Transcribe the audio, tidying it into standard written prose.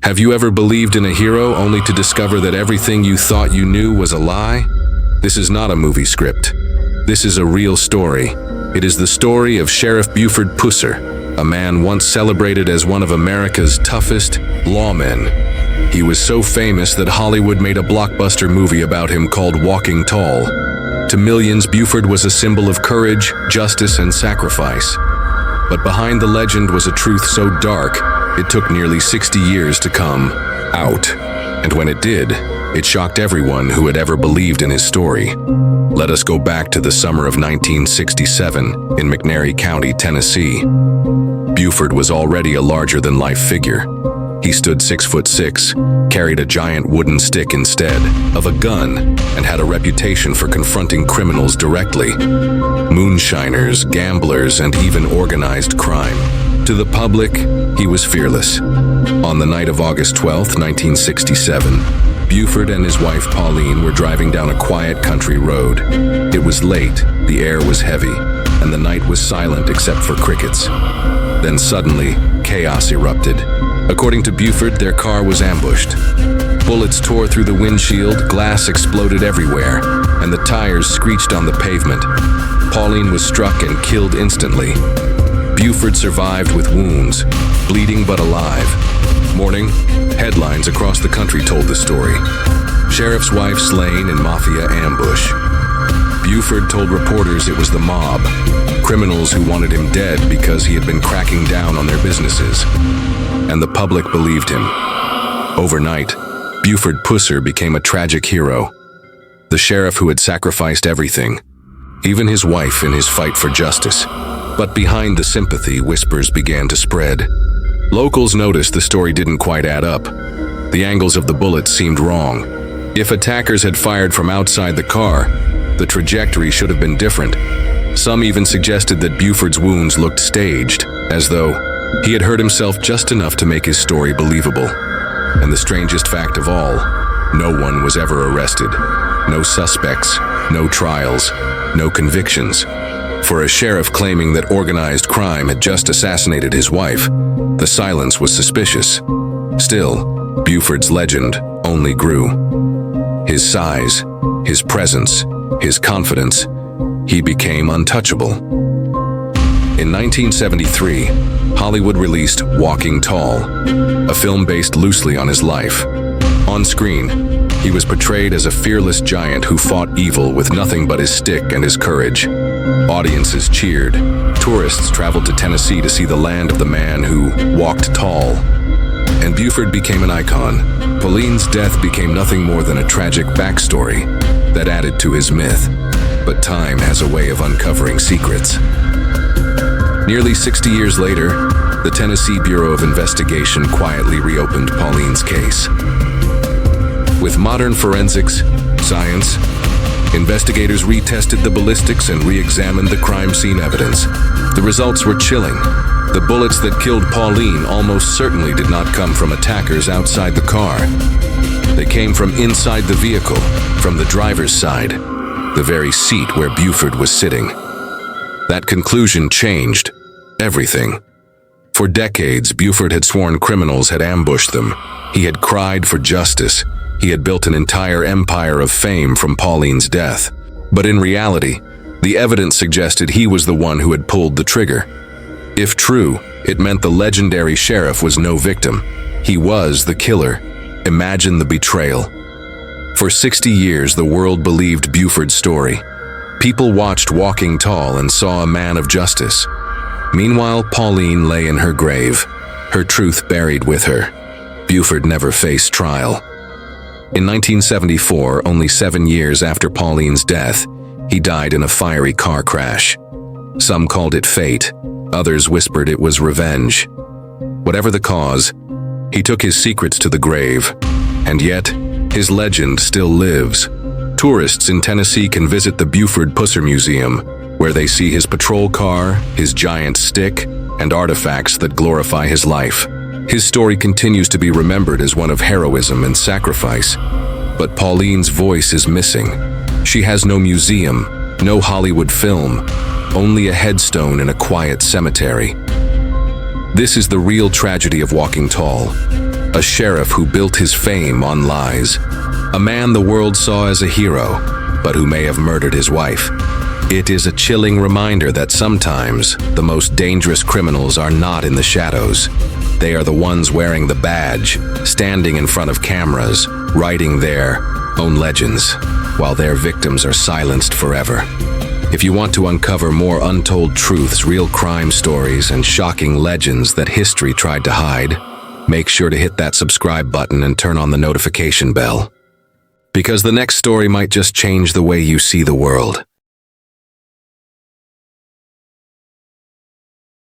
Have you ever believed in a hero only to discover that everything you thought you knew was a lie? This is not a movie script. This is a real story. It is the story of Sheriff Buford Pusser, a man once celebrated as one of America's toughest lawmen. He was so famous that Hollywood made a blockbuster movie about him called Walking Tall. To millions, Buford was a symbol of courage, justice, and sacrifice. But behind the legend was a truth so dark, it took nearly 60 years to come out. And when it did, it shocked everyone who had ever believed in his story. Let us go back to the summer of 1967 in McNairy County, Tennessee. Buford was already a larger-than-life figure. He stood 6'6", carried a giant wooden stick instead of a gun, and had a reputation for confronting criminals directly. Moonshiners, gamblers, and even organized crime. To the public, he was fearless. On the night of August 12, 1967, Buford and his wife Pauline were driving down a quiet country road. It was late, the air was heavy, and the night was silent except for crickets. Then suddenly, chaos erupted. According to Buford, their car was ambushed. Bullets tore through the windshield, glass exploded everywhere, and the tires screeched on the pavement. Pauline was struck and killed instantly. Buford survived with wounds, bleeding but alive. Morning, headlines across the country told the story. Sheriff's wife slain in mafia ambush. Buford told reporters it was the mob, criminals who wanted him dead because he had been cracking down on their businesses. And the public believed him. Overnight, Buford Pusser became a tragic hero. The sheriff who had sacrificed everything, even his wife in his fight for justice. But behind the sympathy, whispers began to spread. Locals noticed the story didn't quite add up. The angles of the bullets seemed wrong. If attackers had fired from outside the car, the trajectory should have been different. Some even suggested that Buford's wounds looked staged, as though he had hurt himself just enough to make his story believable. And the strangest fact of all, no one was ever arrested. No suspects, no trials, no convictions. For a sheriff claiming that organized crime had just assassinated his wife, the silence was suspicious. Still, Buford's legend only grew. His size, his presence, his confidence, he became untouchable. In 1973, Hollywood released Walking Tall, a film based loosely on his life. On screen, he was portrayed as a fearless giant who fought evil with nothing but his stick and his courage. Audiences cheered. Tourists traveled to Tennessee to see the land of the man who walked tall. And Buford became an icon. Pauline's death became nothing more than a tragic backstory that added to his myth. But time has a way of uncovering secrets. Nearly 60 years later, the Tennessee Bureau of Investigation quietly reopened Pauline's case. With modern forensics, science, investigators retested the ballistics and re-examined the crime scene evidence. The results were chilling. The bullets that killed Pauline almost certainly did not come from attackers outside the car. They came from inside the vehicle, from the driver's side, the very seat where Buford was sitting. That conclusion changed everything. For decades, Buford had sworn criminals had ambushed them. He had cried for justice. He had built an entire empire of fame from Pauline's death. But in reality, the evidence suggested he was the one who had pulled the trigger. If true, it meant the legendary sheriff was no victim. He was the killer. Imagine the betrayal. For 60 years, the world believed Buford's story. People watched Walking Tall and saw a man of justice. Meanwhile, Pauline lay in her grave, her truth buried with her. Buford never faced trial. In 1974, only 7 years after Pauline's death, he died in a fiery car crash. Some called it fate, others whispered it was revenge. Whatever the cause, he took his secrets to the grave, and yet, his legend still lives. Tourists in Tennessee can visit the Buford Pusser Museum, where they see his patrol car, his giant stick, and artifacts that glorify his life. His story continues to be remembered as one of heroism and sacrifice. But Pauline's voice is missing. She has no museum, no Hollywood film, only a headstone in a quiet cemetery. This is the real tragedy of Walking Tall. A sheriff who built his fame on lies. A man the world saw as a hero, but who may have murdered his wife. It is a chilling reminder that sometimes the most dangerous criminals are not in the shadows. They are the ones wearing the badge, standing in front of cameras, writing their own legends, while their victims are silenced forever. If you want to uncover more untold truths, real crime stories, and shocking legends that history tried to hide, make sure to hit that subscribe button and turn on the notification bell. Because the next story might just change the way you see the world.